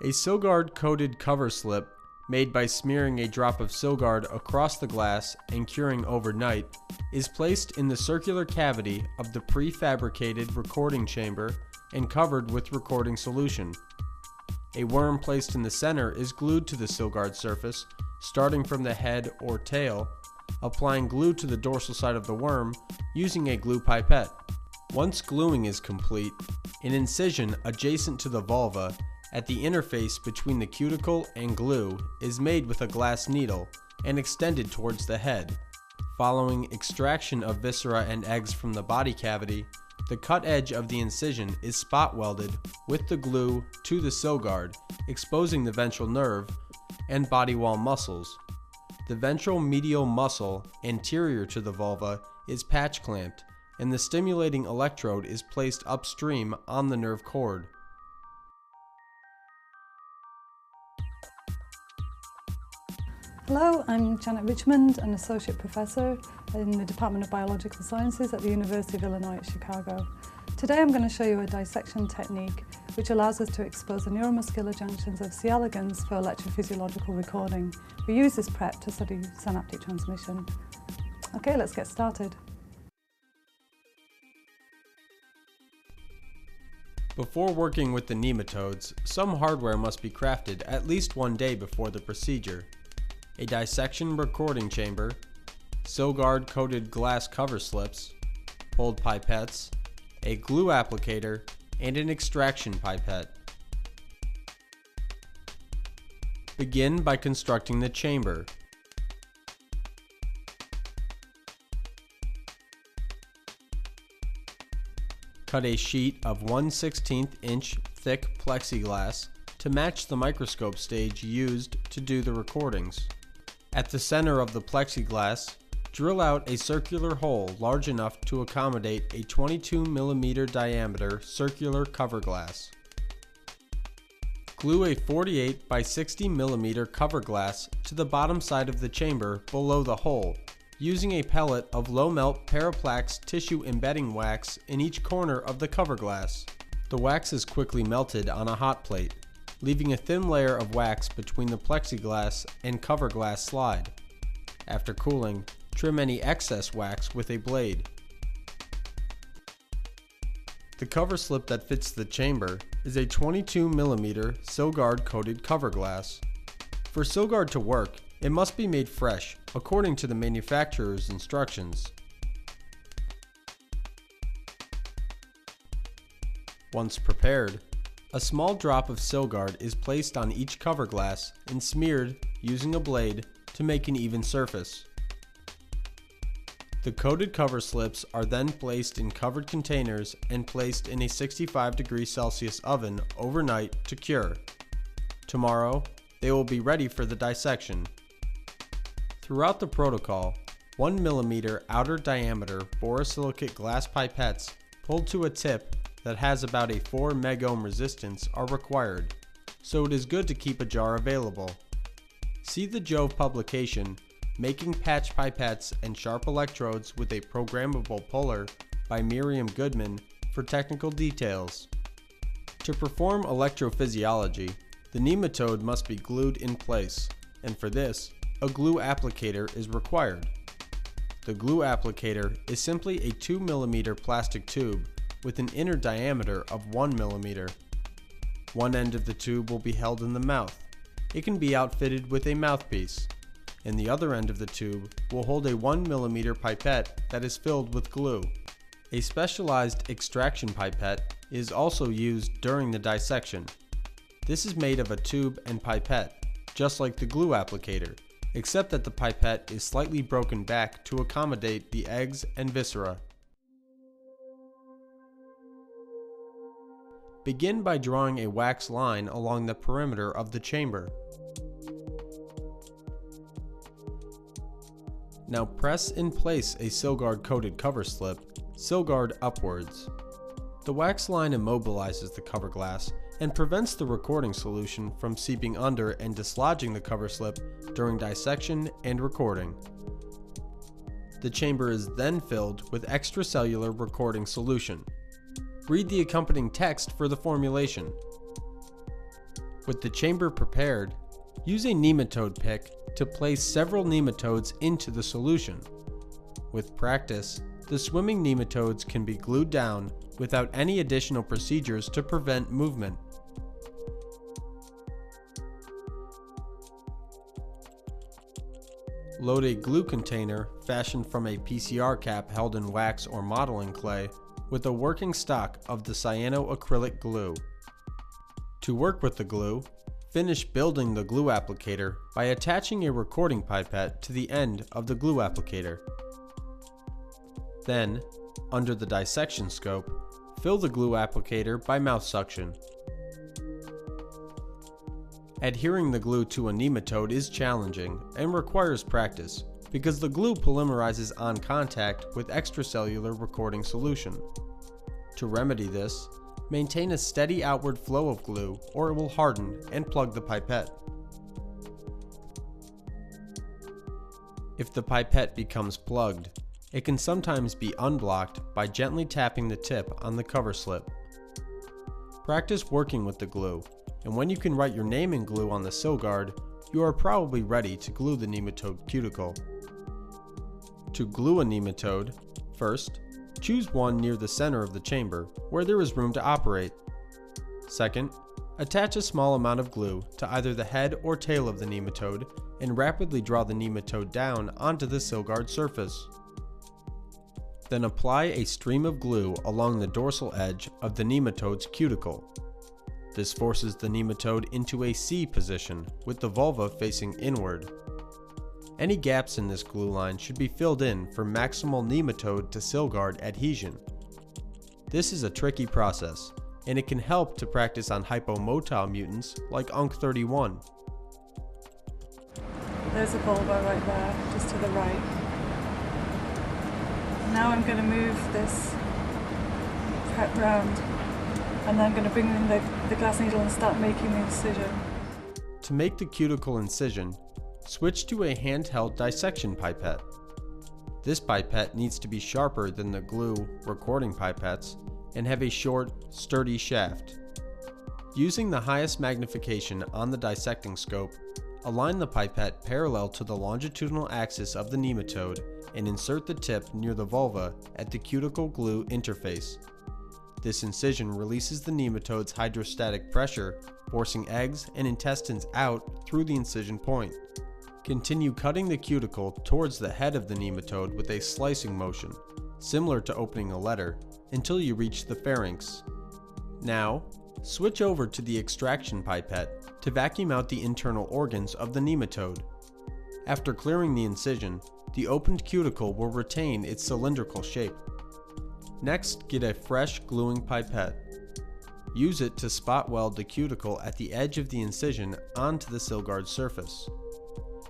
A Silgard-coated cover slip, made by smearing a drop of Silgard across the glass and curing overnight, is placed in the circular cavity of the prefabricated recording chamber and covered with recording solution. A worm placed in the center is glued to the Silgard surface, starting from the head or tail, applying glue to the dorsal side of the worm using a glue pipette. Once gluing is complete, an incision adjacent to the vulva at the interface between the cuticle and glue is made with a glass needle and extended towards the head. Following extraction of viscera and eggs from the body cavity, the cut edge of the incision is spot welded with the glue to the Silgard, exposing the ventral nerve and body wall muscles. The ventral medial muscle anterior to the vulva is patch clamped, and the stimulating electrode is placed upstream on the nerve cord. Hello, I'm Janet Richmond, an Associate Professor in the Department of Biological Sciences at the University of Illinois at Chicago. Today I'm going to show you a dissection technique which allows us to expose the neuromuscular junctions of c. elegans for electrophysiological recording. We use this prep to study synaptic transmission. Okay, let's get started. Before working with the nematodes, some hardware must be crafted at least one day before the procedure. A dissection recording chamber, Silgard-coated glass cover slips, pulled pipettes, a glue applicator, and an extraction pipette. Begin by constructing the chamber. Cut a sheet of 1/16 inch thick plexiglass to match the microscope stage used to do the recordings. At the center of the plexiglass, drill out a circular hole large enough to accommodate a 22 mm diameter circular cover glass. Glue a 48 by 60 mm cover glass to the bottom side of the chamber below the hole, using a pellet of low-melt Paraplax tissue embedding wax in each corner of the cover glass. The wax is quickly melted on a hot plate, leaving a thin layer of wax between the plexiglass and cover glass slide. After cooling, trim any excess wax with a blade. The cover slip that fits the chamber is a 22 mm Silgard-coated cover glass. For Silgard to work, it must be made fresh, according to the manufacturer's instructions. Once prepared, a small drop of Silgard is placed on each cover glass and smeared using a blade to make an even surface. The coated cover slips are then placed in covered containers and placed in a 65°C oven overnight to cure. Tomorrow, they will be ready for the dissection. Throughout the protocol, 1 mm outer diameter borosilicate glass pipettes pulled to a tip that has about a 4 megohm resistance are required, so it is good to keep a jar available. See the Jove publication, Making Patch Pipettes and Sharp Electrodes with a Programmable Puller by Miriam Goodman for technical details. To perform electrophysiology, the nematode must be glued in place, and for this, a glue applicator is required. The glue applicator is simply a 2 mm plastic tube with an inner diameter of 1 mm. One end of the tube will be held in the mouth. It can be outfitted with a mouthpiece, and the other end of the tube will hold a 1 mm pipette that is filled with glue. A specialized extraction pipette is also used during the dissection. This is made of a tube and pipette, just like the glue applicator, except that the pipette is slightly broken back to accommodate the eggs and viscera. Begin by drawing a wax line along the perimeter of the chamber. Now press in place a Silgard-coated cover slip, Silgard upwards. The wax line immobilizes the cover glass and prevents the recording solution from seeping under and dislodging the cover slip during dissection and recording. The chamber is then filled with extracellular recording solution. Read the accompanying text for the formulation. With the chamber prepared, use a nematode pick to place several nematodes into the solution. With practice, the swimming nematodes can be glued down without any additional procedures to prevent movement. Load a glue container fashioned from a PCR cap held in wax or modeling clay with a working stock of the cyanoacrylic glue. To work with the glue, finish building the glue applicator by attaching a recording pipette to the end of the glue applicator. Then, under the dissection scope, fill the glue applicator by mouth suction. Adhering the glue to a nematode is challenging and requires practice because the glue polymerizes on contact with extracellular recording solution. To remedy this, maintain a steady outward flow of glue or it will harden and plug the pipette. If the pipette becomes plugged, it can sometimes be unblocked by gently tapping the tip on the cover slip. Practice working with the glue, and when you can write your name in glue on the sill guard, you are probably ready to glue the nematode cuticle. To glue a nematode, first, choose one near the center of the chamber where there is room to operate. Second, attach a small amount of glue to either the head or tail of the nematode and rapidly draw the nematode down onto the sill guard surface. Then apply a stream of glue along the dorsal edge of the nematode's cuticle. This forces the nematode into a C position with the vulva facing inward. Any gaps in this glue line should be filled in for maximal nematode to sill guard adhesion. This is a tricky process, and it can help to practice on hypomotile mutants like UNC31. There's a vulva right there, just to the right. Now I'm going to move this prep round, and then I'm going to bring in the glass needle and start making the incision. To make the cuticle incision, switch to a handheld dissection pipette. This pipette needs to be sharper than the glue recording pipettes and have a short, sturdy shaft. Using the highest magnification on the dissecting scope, align the pipette parallel to the longitudinal axis of the nematode and insert the tip near the vulva at the cuticle glue interface. This incision releases the nematode's hydrostatic pressure, forcing eggs and intestines out through the incision point. Continue cutting the cuticle towards the head of the nematode with a slicing motion, similar to opening a letter, until you reach the pharynx. Now, switch over to the extraction pipette to vacuum out the internal organs of the nematode. After clearing the incision, the opened cuticle will retain its cylindrical shape. Next, get a fresh gluing pipette. Use it to spot weld the cuticle at the edge of the incision onto the sill guard surface.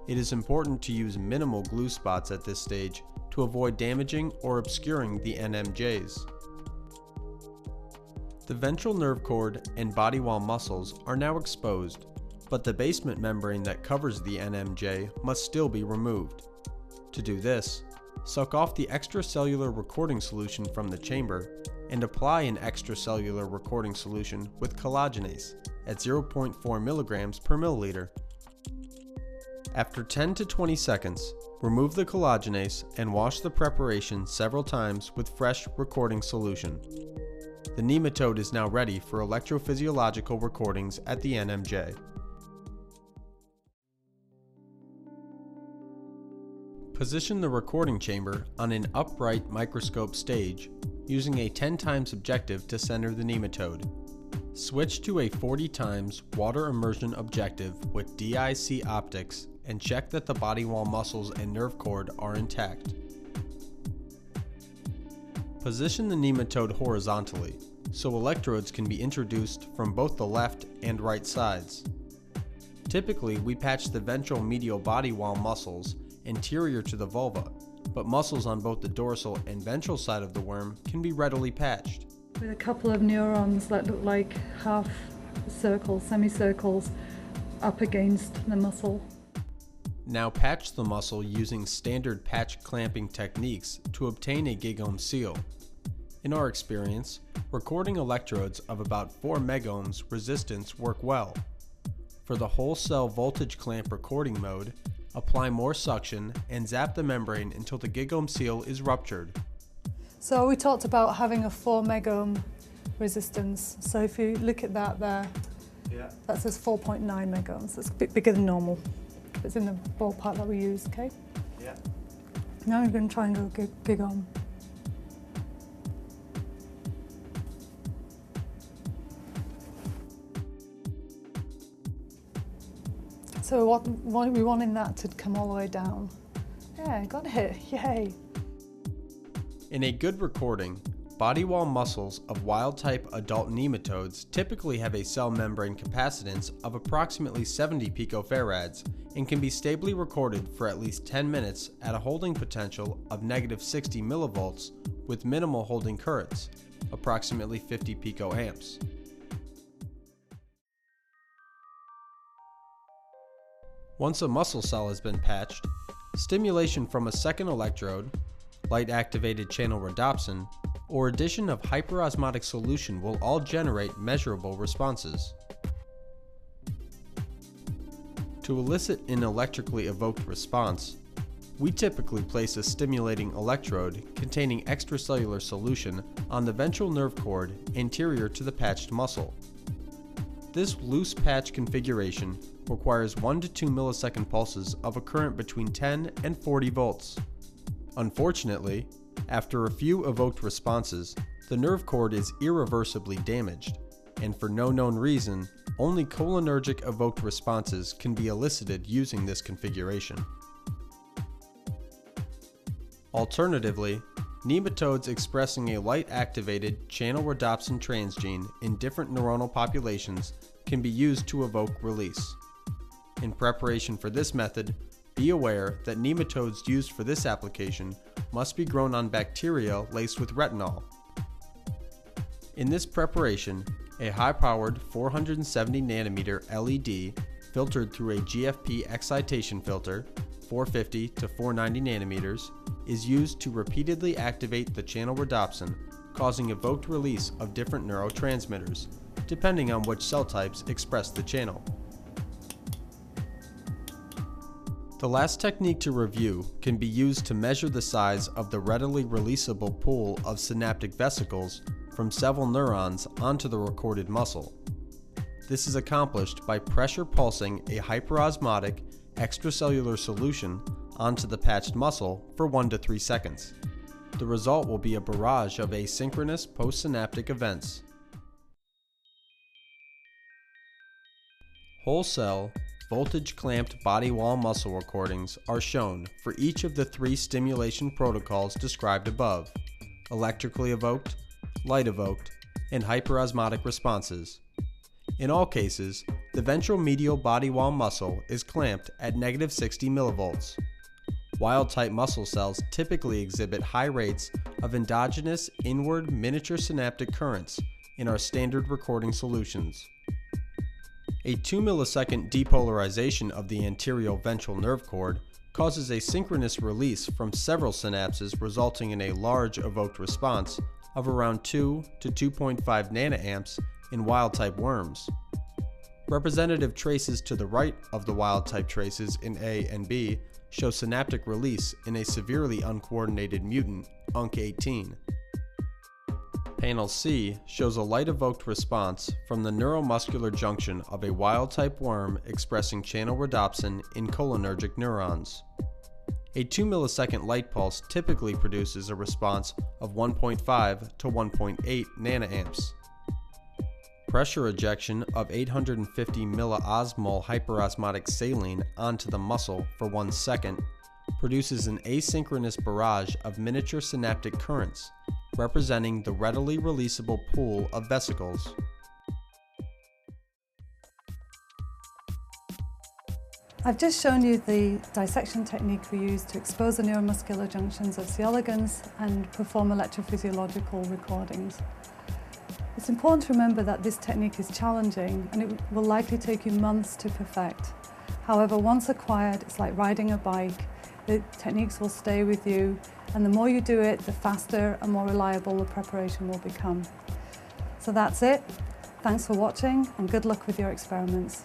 It is important to use minimal glue spots at this stage to avoid damaging or obscuring the NMJs. The ventral nerve cord and body wall muscles are now exposed, but the basement membrane that covers the NMJ must still be removed. To do this, suck off the extracellular recording solution from the chamber and apply an extracellular recording solution with collagenase at 0.4 mg per milliliter. After 10 to 20 seconds, remove the collagenase and wash the preparation several times with fresh recording solution. The nematode is now ready for electrophysiological recordings at the NMJ. Position the recording chamber on an upright microscope stage using a 10 times objective to center the nematode. Switch to a 40 times water immersion objective with DIC optics and check that the body wall muscles and nerve cord are intact. Position the nematode horizontally so electrodes can be introduced from both the left and right sides. Typically, we patch the ventral medial body wall muscles anterior to the vulva, but muscles on both the dorsal and ventral side of the worm can be readily patched. With a couple of neurons that look like half circles, semicircles, up against the muscle. Now patch the muscle using standard patch clamping techniques to obtain a gigome seal. In our experience, recording electrodes of about 4 megohms resistance work well. For the whole cell voltage clamp recording mode, apply more suction and zap the membrane until the gigohm seal is ruptured. So we talked about having a 4 megohm resistance. So if you look at that there, that says 4.9 megohms. That's a bit bigger than normal. It's in the ballpark that we use, okay? Yeah. Now we're going to try and go gigohm. So we wanting that to come all the way down. Yeah, got it, yay. In a good recording, body wall muscles of wild-type adult nematodes typically have a cell membrane capacitance of approximately 70 picofarads and can be stably recorded for at least 10 minutes at a holding potential of -60 millivolts with minimal holding currents, approximately 50 picoamps. Once a muscle cell has been patched, stimulation from a second electrode, light-activated channel rhodopsin, or addition of hyperosmotic solution will all generate measurable responses. To elicit an electrically evoked response, we typically place a stimulating electrode containing extracellular solution on the ventral nerve cord anterior to the patched muscle. This loose patch configuration requires 1 to 2 millisecond pulses of a current between 10 and 40 volts. Unfortunately, after a few evoked responses, the nerve cord is irreversibly damaged, and for no known reason, only cholinergic evoked responses can be elicited using this configuration. Alternatively, nematodes expressing a light-activated channel rhodopsin transgene in different neuronal populations can be used to evoke release. In preparation for this method, be aware that nematodes used for this application must be grown on bacteria laced with retinol. In this preparation, a high-powered 470 nanometer LED filtered through a GFP excitation filter, 450 to 490 nanometers, is used to repeatedly activate the channel rhodopsin, causing evoked release of different neurotransmitters, depending on which cell types express the channel. The last technique to review can be used to measure the size of the readily releasable pool of synaptic vesicles from several neurons onto the recorded muscle. This is accomplished by pressure pulsing a hyperosmotic extracellular solution onto the patched muscle for 1 to 3 seconds. The result will be a barrage of asynchronous postsynaptic events. Whole cell, voltage-clamped body wall muscle recordings are shown for each of the 3 stimulation protocols described above: electrically evoked, light evoked, and hyperosmotic responses. In all cases, the ventral medial body wall muscle is clamped at -60 millivolts. Wild-type muscle cells typically exhibit high rates of endogenous inward miniature synaptic currents in our standard recording solutions. A 2 millisecond depolarization of the anterior ventral nerve cord causes a synchronous release from several synapses, resulting in a large evoked response of around 2 to 2.5 nanoamps in wild-type worms. Representative traces to the right of the wild-type traces in A and B show synaptic release in a severely uncoordinated mutant, UNC18. Panel C shows a light-evoked response from the neuromuscular junction of a wild-type worm expressing channel rhodopsin in cholinergic neurons. A 2 millisecond light pulse typically produces a response of 1.5 to 1.8 nanoamps. Pressure ejection of 850 milliosmol hyperosmotic saline onto the muscle for 1 second produces an asynchronous barrage of miniature synaptic currents, representing the readily releasable pool of vesicles. I've just shown you the dissection technique we use to expose the neuromuscular junctions of c. elegans and perform electrophysiological recordings. It's important to remember that this technique is challenging and it will likely take you months to perfect. However, once acquired, it's like riding a bike. The techniques will stay with you, and the more you do it, the faster and more reliable the preparation will become. So that's it. Thanks for watching, and good luck with your experiments.